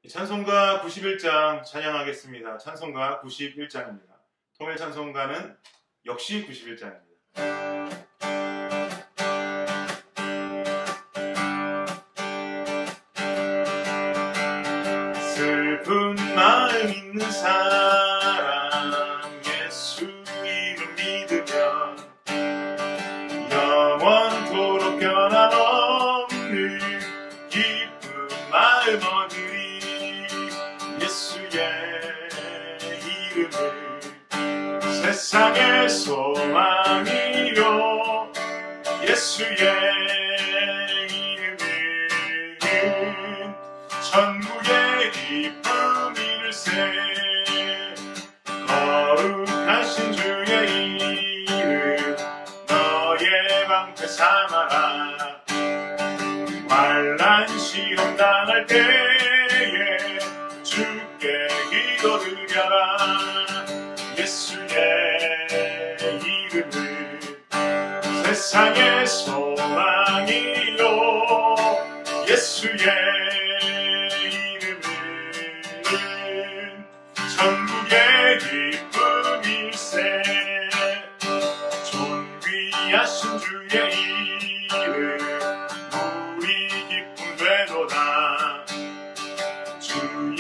찬송가 91장 찬양하겠습니다. 찬송가 91장입니다. 통일 찬송가는 역시 91장입니다. 슬픈 마음 있는 사람 예수 이름 믿으면 영원토록 변함없는 기쁜 마음 얻으리. 예수의 이름을 세상의 소망이요 예수의 이름은 천국의 기쁨일세. 거룩하신 주의 이름 너의 방패 삼아라. 환난 시험 당할 때에 주께 기도드려라. 예수의 이름은 세상의 소망이요 예수의 이름은 천국의 기쁨일세. 존귀하신 주의 이름 우리 기쁨 되도다. 주의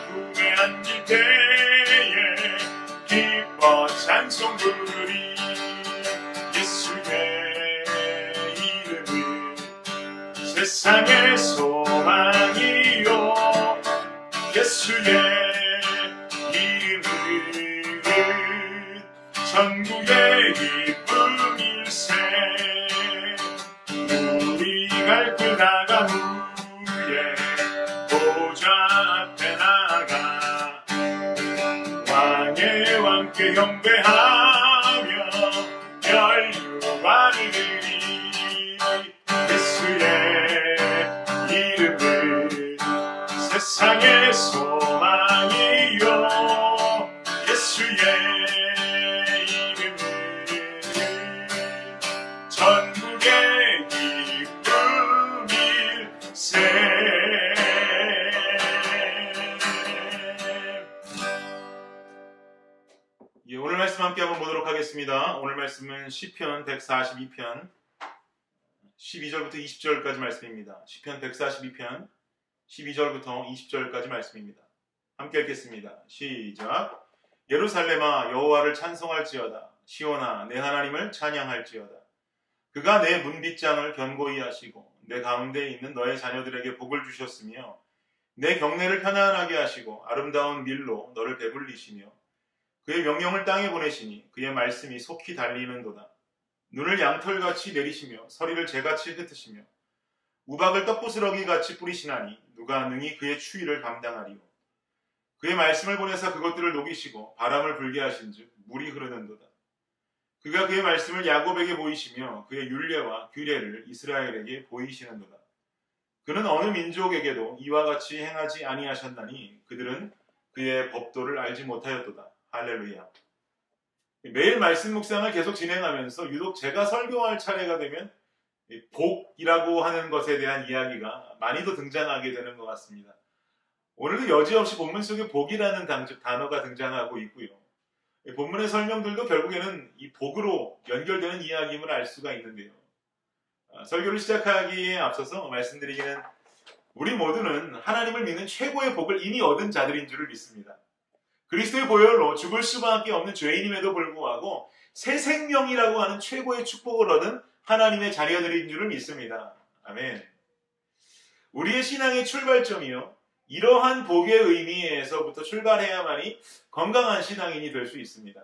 품에 안길 때에 기뻐 찬송 부르리. 예수의 이름은 세상의 소망이요 예수의 이름은 천국의 기쁨일세. 우리 갈 길 나간 후에 보좌 앞에 나가 왕의 왕께 경배하며 혈육만을 드리. 예수의 이름은 세상의 소망이요 예수의 이름은 천국의 기쁨일세. 오늘 말씀 함께 한번 보도록 하겠습니다. 오늘 말씀은 시편 142편 12절부터 20절까지 말씀입니다. 시편 142편 12절부터 20절까지 말씀입니다. 함께 읽겠습니다. 시작. 예루살렘아 여호와를 찬송할지어다. 시온아 내 하나님을 찬양할지어다. 그가 내 문빗장을 견고히 하시고 내 가운데 있는 너의 자녀들에게 복을 주셨으며 내 경내를 편안하게 하시고 아름다운 밀로 너를 배불리시며 그의 명령을 땅에 보내시니 그의 말씀이 속히 달리는도다. 눈을 양털같이 내리시며 서리를 재같이 흩으시며 우박을 떡부스러기같이 뿌리시나니 누가 능히 그의 추위를 감당하리요. 그의 말씀을 보내사 그것들을 녹이시고 바람을 불게 하신즉 물이 흐르는도다. 그가 그의 말씀을 야곱에게 보이시며 그의 율례와 규례를 이스라엘에게 보이시는도다. 그는 어느 민족에게도 이와 같이 행하지 아니하셨나니 그들은 그의 법도를 알지 못하였도다. 할렐루야. 매일 말씀 묵상을 계속 진행하면서 유독 제가 설교할 차례가 되면 복이라고 하는 것에 대한 이야기가 많이도 등장하게 되는 것 같습니다. 오늘도 여지없이 본문 속에 복이라는 단어가 등장하고 있고요. 본문의 설명들도 결국에는 이 복으로 연결되는 이야기임을 알 수가 있는데요. 설교를 시작하기에 앞서서 말씀드리기는 우리 모두는 하나님을 믿는 최고의 복을 이미 얻은 자들인 줄을 믿습니다. 그리스도의 보혈로 죽을 수밖에 없는 죄인임에도 불구하고 새 생명이라고 하는 최고의 축복을 얻은 하나님의 자녀들인 줄을 믿습니다. 아멘. 우리의 신앙의 출발점이요. 이러한 복의 의미에서부터 출발해야만이 건강한 신앙인이 될 수 있습니다.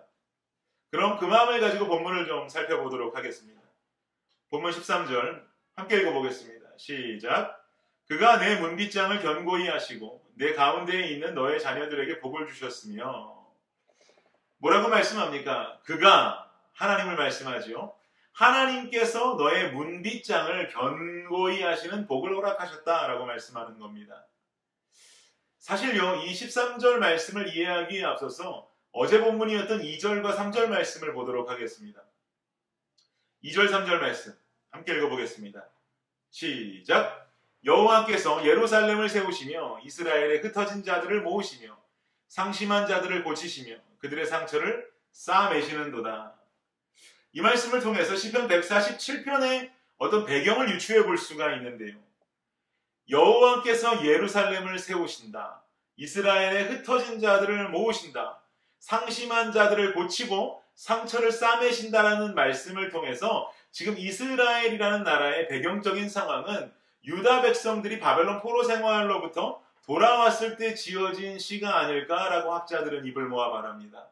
그럼 그 마음을 가지고 본문을 좀 살펴보도록 하겠습니다. 본문 13절 함께 읽어보겠습니다. 시작. 그가 내 문빗장을 견고히 하시고 내 가운데에 있는 너의 자녀들에게 복을 주셨으며. 뭐라고 말씀합니까? 그가 하나님을 말씀하지요. 하나님께서 너의 문빗장을 견고히 하시는 복을 허락하셨다라고 말씀하는 겁니다. 사실요, 이 13절 말씀을 이해하기에 앞서서 어제 본문이었던 2절과 3절 말씀을 보도록 하겠습니다. 2절, 3절 말씀 함께 읽어보겠습니다. 시작! 여호와께서 예루살렘을 세우시며 이스라엘의 흩어진 자들을 모으시며 상심한 자들을 고치시며 그들의 상처를 싸매시는도다. 이 말씀을 통해서 시편 147편의 어떤 배경을 유추해 볼 수가 있는데요. 여호와께서 예루살렘을 세우신다. 이스라엘의 흩어진 자들을 모으신다. 상심한 자들을 고치고 상처를 싸매신다라는 말씀을 통해서 지금 이스라엘이라는 나라의 배경적인 상황은 유다 백성들이 바벨론 포로 생활로부터 돌아왔을 때 지어진 시가 아닐까라고 학자들은 입을 모아 말합니다.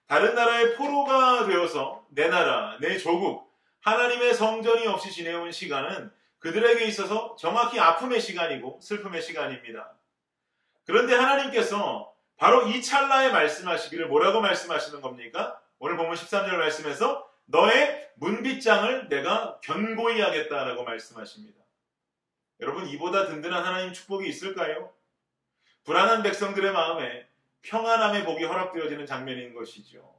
다른 나라의 포로가 되어서 내 나라, 내 조국, 하나님의 성전이 없이 지내온 시간은 그들에게 있어서 정확히 아픔의 시간이고 슬픔의 시간입니다. 그런데 하나님께서 바로 이 찰나에 말씀하시기를 뭐라고 말씀하시는 겁니까? 오늘 본문 13절 말씀에서 너의 문빗장을 내가 견고히 하겠다라고 말씀하십니다. 여러분, 이보다 든든한 하나님 축복이 있을까요? 불안한 백성들의 마음에 평안함의 복이 허락되어지는 장면인 것이죠.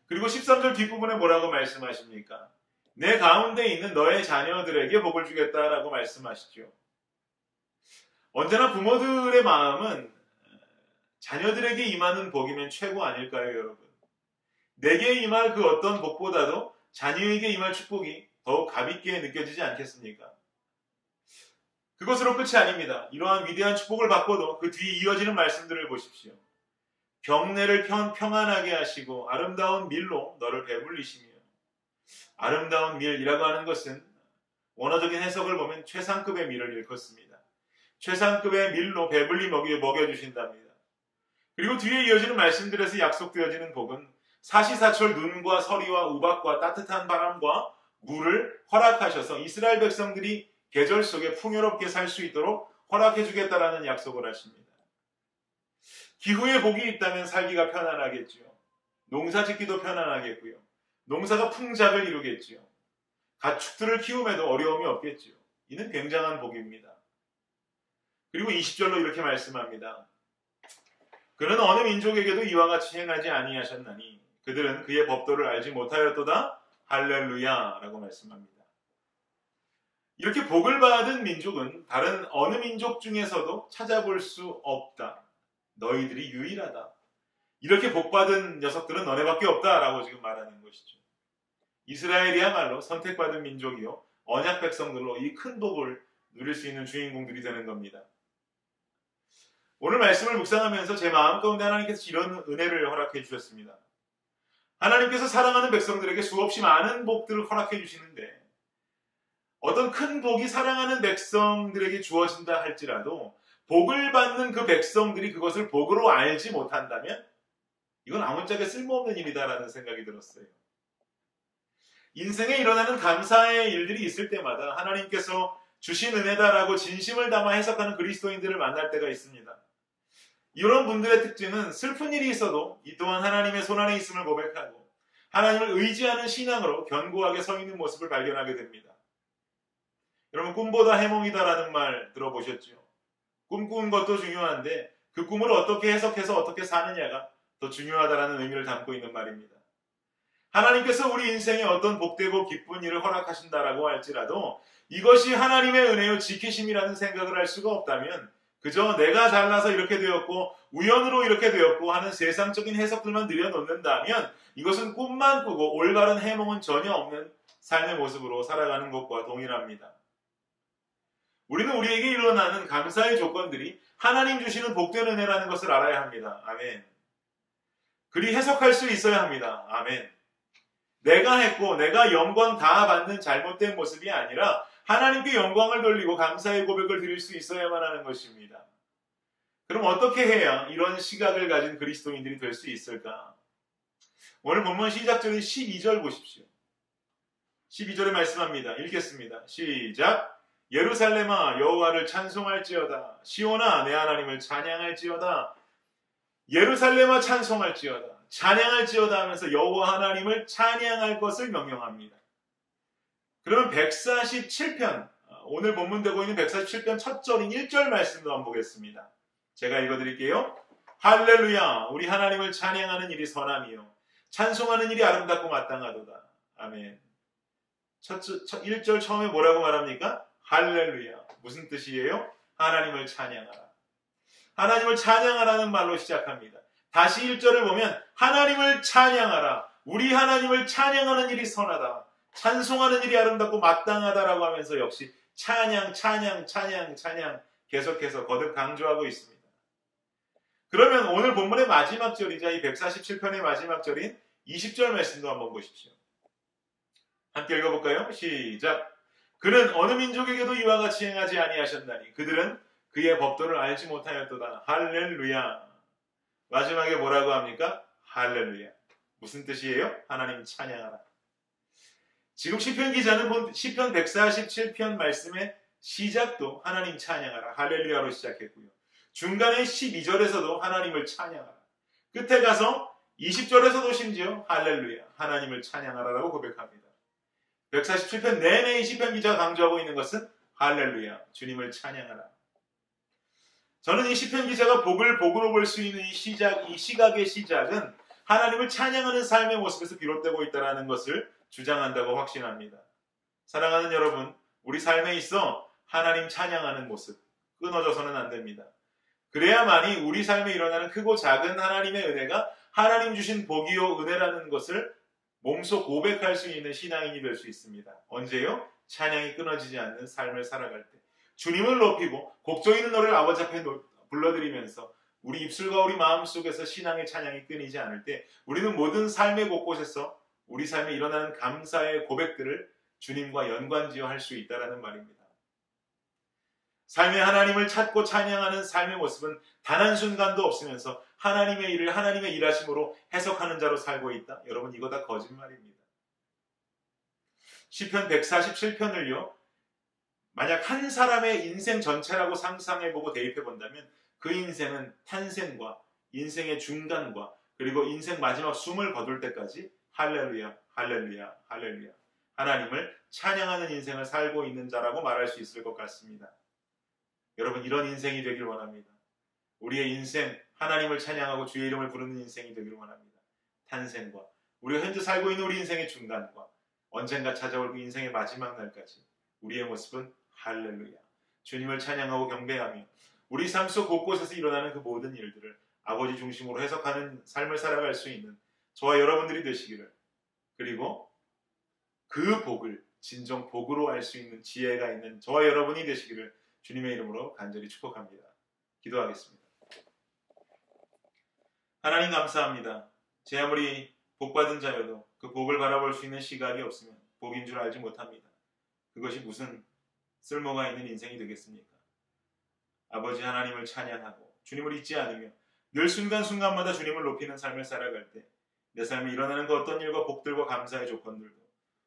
그리고 13절 뒷부분에 뭐라고 말씀하십니까? 내 가운데 있는 너의 자녀들에게 복을 주겠다라고 말씀하시죠. 언제나 부모들의 마음은 자녀들에게 임하는 복이면 최고 아닐까요, 여러분? 내게 임할 그 어떤 복보다도 자녀에게 임할 축복이 더욱 값있게 느껴지지 않겠습니까? 그것으로 끝이 아닙니다. 이러한 위대한 축복을 받고도 그 뒤에 이어지는 말씀들을 보십시오. 경내를 평안하게 하시고 아름다운 밀로 너를 배불리시며. 아름다운 밀이라고 하는 것은 원어적인 해석을 보면 최상급의 밀을 일컫습니다. 최상급의 밀로 배불리 먹여주신답니다. 그리고 뒤에 이어지는 말씀들에서 약속되어지는 복은 사시사철 눈과 서리와 우박과 따뜻한 바람과 물을 허락하셔서 이스라엘 백성들이 계절 속에 풍요롭게 살 수 있도록 허락해 주겠다라는 약속을 하십니다. 기후에 복이 있다면 살기가 편안하겠지요. 농사 짓기도 편안하겠고요. 농사가 풍작을 이루겠지요. 가축들을 키움에도 어려움이 없겠지요. 이는 굉장한 복입니다. 그리고 20절로 이렇게 말씀합니다. 그는 어느 민족에게도 이와 같이 행하지 아니하셨나니 그들은 그의 법도를 알지 못하였도다. 할렐루야 라고 말씀합니다. 이렇게 복을 받은 민족은 다른 어느 민족 중에서도 찾아볼 수 없다. 너희들이 유일하다. 이렇게 복받은 녀석들은 너네밖에 없다라고 지금 말하는 것이죠. 이스라엘이야말로 선택받은 민족이요 언약 백성들로 이 큰 복을 누릴 수 있는 주인공들이 되는 겁니다. 오늘 말씀을 묵상하면서 제 마음 가운데 하나님께서 이런 은혜를 허락해 주셨습니다. 하나님께서 사랑하는 백성들에게 수없이 많은 복들을 허락해 주시는데 어떤 큰 복이 사랑하는 백성들에게 주어진다 할지라도 복을 받는 그 백성들이 그것을 복으로 알지 못한다면 이건 아무짝에 쓸모없는 일이다라는 생각이 들었어요. 인생에 일어나는 감사의 일들이 있을 때마다 하나님께서 주신 은혜다라고 진심을 담아 해석하는 그리스도인들을 만날 때가 있습니다. 이런 분들의 특징은 슬픈 일이 있어도 이 또한 하나님의 손안에 있음을 고백하고 하나님을 의지하는 신앙으로 견고하게 서 있는 모습을 발견하게 됩니다. 여러분, 꿈보다 해몽이다라는 말 들어보셨죠? 꿈꾸는 것도 중요한데 그 꿈을 어떻게 해석해서 어떻게 사느냐가 더 중요하다라는 의미를 담고 있는 말입니다. 하나님께서 우리 인생에 어떤 복되고 기쁜 일을 허락하신다라고 할지라도 이것이 하나님의 은혜요 지키심이라는 생각을 할 수가 없다면 그저 내가 잘나서 이렇게 되었고 우연으로 이렇게 되었고 하는 세상적인 해석들만 늘여놓는다면 이것은 꿈만 꾸고 올바른 해몽은 전혀 없는 삶의 모습으로 살아가는 것과 동일합니다. 우리는 우리에게 일어나는 감사의 조건들이 하나님 주시는 복된 은혜라는 것을 알아야 합니다. 아멘. 그리 해석할 수 있어야 합니다. 아멘. 내가 했고 내가 영광 다 받는 잘못된 모습이 아니라 하나님께 영광을 돌리고 감사의 고백을 드릴 수 있어야만 하는 것입니다. 그럼 어떻게 해야 이런 시각을 가진 그리스도인들이 될 수 있을까? 오늘 본문 시작절인 12절 보십시오. 12절에 말씀합니다. 읽겠습니다. 시작. 예루살렘아 여호와를 찬송할지어다. 시온아 내 하나님을 찬양할지어다. 예루살렘아 찬송할지어다. 찬양할지어다 하면서 여호와 하나님을 찬양할 것을 명령합니다. 그러면 147편, 오늘 본문되고 있는 147편 첫 절인 1절 말씀도 한번 보겠습니다. 제가 읽어드릴게요. 할렐루야 우리 하나님을 찬양하는 일이 선함이요 찬송하는 일이 아름답고 마땅하도다. 아멘. 1절 처음에 뭐라고 말합니까? 할렐루야. 무슨 뜻이에요? 하나님을 찬양하라. 하나님을 찬양하라는 말로 시작합니다. 다시 1절을 보면 하나님을 찬양하라. 우리 하나님을 찬양하는 일이 선하다. 찬송하는 일이 아름답고 마땅하다라고 하면서 역시 찬양, 찬양, 찬양, 찬양 계속해서 거듭 강조하고 있습니다. 그러면 오늘 본문의 마지막 절이자 이 147편의 마지막 절인 20절 말씀도 한번 보십시오. 함께 읽어볼까요? 시작. 그는 어느 민족에게도 이와 같이 행하지 아니하셨나니 그들은 그의 법도를 알지 못하였도다. 할렐루야. 마지막에 뭐라고 합니까? 할렐루야. 무슨 뜻이에요? 하나님 찬양하라. 지금 시편 기자는 시편 147편 말씀의 시작도 하나님 찬양하라. 할렐루야로 시작했고요. 중간에 12절에서도 하나님을 찬양하라. 끝에 가서 20절에서도 심지어 할렐루야. 하나님을 찬양하라라고 고백합니다. 147편 내내 이 시편 기자가 강조하고 있는 것은 할렐루야. 주님을 찬양하라. 저는 이 시편 기자가 복을 복으로 볼 수 있는 이 시각의 시작은 하나님을 찬양하는 삶의 모습에서 비롯되고 있다는 것을 주장한다고 확신합니다. 사랑하는 여러분, 우리 삶에 있어 하나님 찬양하는 모습 끊어져서는 안 됩니다. 그래야만이 우리 삶에 일어나는 크고 작은 하나님의 은혜가 하나님 주신 복이요 은혜라는 것을 몸소 고백할 수 있는 신앙인이 될 수 있습니다. 언제요? 찬양이 끊어지지 않는 삶을 살아갈 때. 주님을 높이고 곡조 있는 너를 아버지 앞에 불러드리면서 우리 입술과 우리 마음속에서 신앙의 찬양이 끊이지 않을 때 우리는 모든 삶의 곳곳에서 우리 삶에 일어나는 감사의 고백들을 주님과 연관지어 할 수 있다는 말입니다. 삶의 하나님을 찾고 찬양하는 삶의 모습은 단 한순간도 없으면서 하나님의 일을 하나님의 일하심으로 해석하는 자로 살고 있다. 여러분 이거 다 거짓말입니다. 시편 147편을요. 만약 한 사람의 인생 전체라고 상상해보고 대입해본다면 그 인생은 탄생과 인생의 중간과 그리고 인생 마지막 숨을 거둘 때까지 할렐루야, 할렐루야, 할렐루야 하나님을 찬양하는 인생을 살고 있는 자라고 말할 수 있을 것 같습니다. 여러분 이런 인생이 되길 원합니다. 우리의 인생 하나님을 찬양하고 주의 이름을 부르는 인생이 되길 원합니다. 탄생과 우리가 현재 살고 있는 우리 인생의 중간과 언젠가 찾아올 그 인생의 마지막 날까지 우리의 모습은 할렐루야 주님을 찬양하고 경배하며 우리 삶 속 곳곳에서 일어나는 그 모든 일들을 아버지 중심으로 해석하는 삶을 살아갈 수 있는 저와 여러분들이 되시기를 그리고 그 복을 진정 복으로 알 수 있는 지혜가 있는 저와 여러분이 되시기를 주님의 이름으로 간절히 축복합니다. 기도하겠습니다. 하나님 감사합니다. 제 아무리 복받은 자여도 그 복을 바라볼 수 있는 시각이 없으면 복인 줄 알지 못합니다. 그것이 무슨 쓸모가 있는 인생이 되겠습니까? 아버지 하나님을 찬양하고 주님을 잊지 않으며 늘 순간순간마다 주님을 높이는 삶을 살아갈 때 내 삶에 일어나는 그 어떤 일과 복들과 감사의 조건들도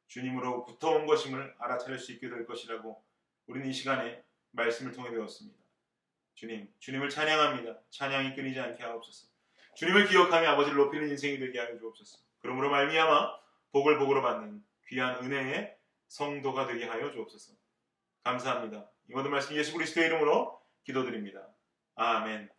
주님으로부터 온 것임을 알아차릴 수 있게 될 것이라고 우리는 이 시간에 말씀을 통해 배웠습니다. 주님을 찬양합니다. 찬양이 끊이지 않게 하옵소서. 주님을 기억하며 아버지를 높이는 인생이 되게 하여 주옵소서. 그러므로 말미암아 복을 복으로 받는 귀한 은혜의 성도가 되게 하여 주옵소서. 감사합니다. 이 모든 말씀 예수 그리스도의 이름으로 기도드립니다. 아멘.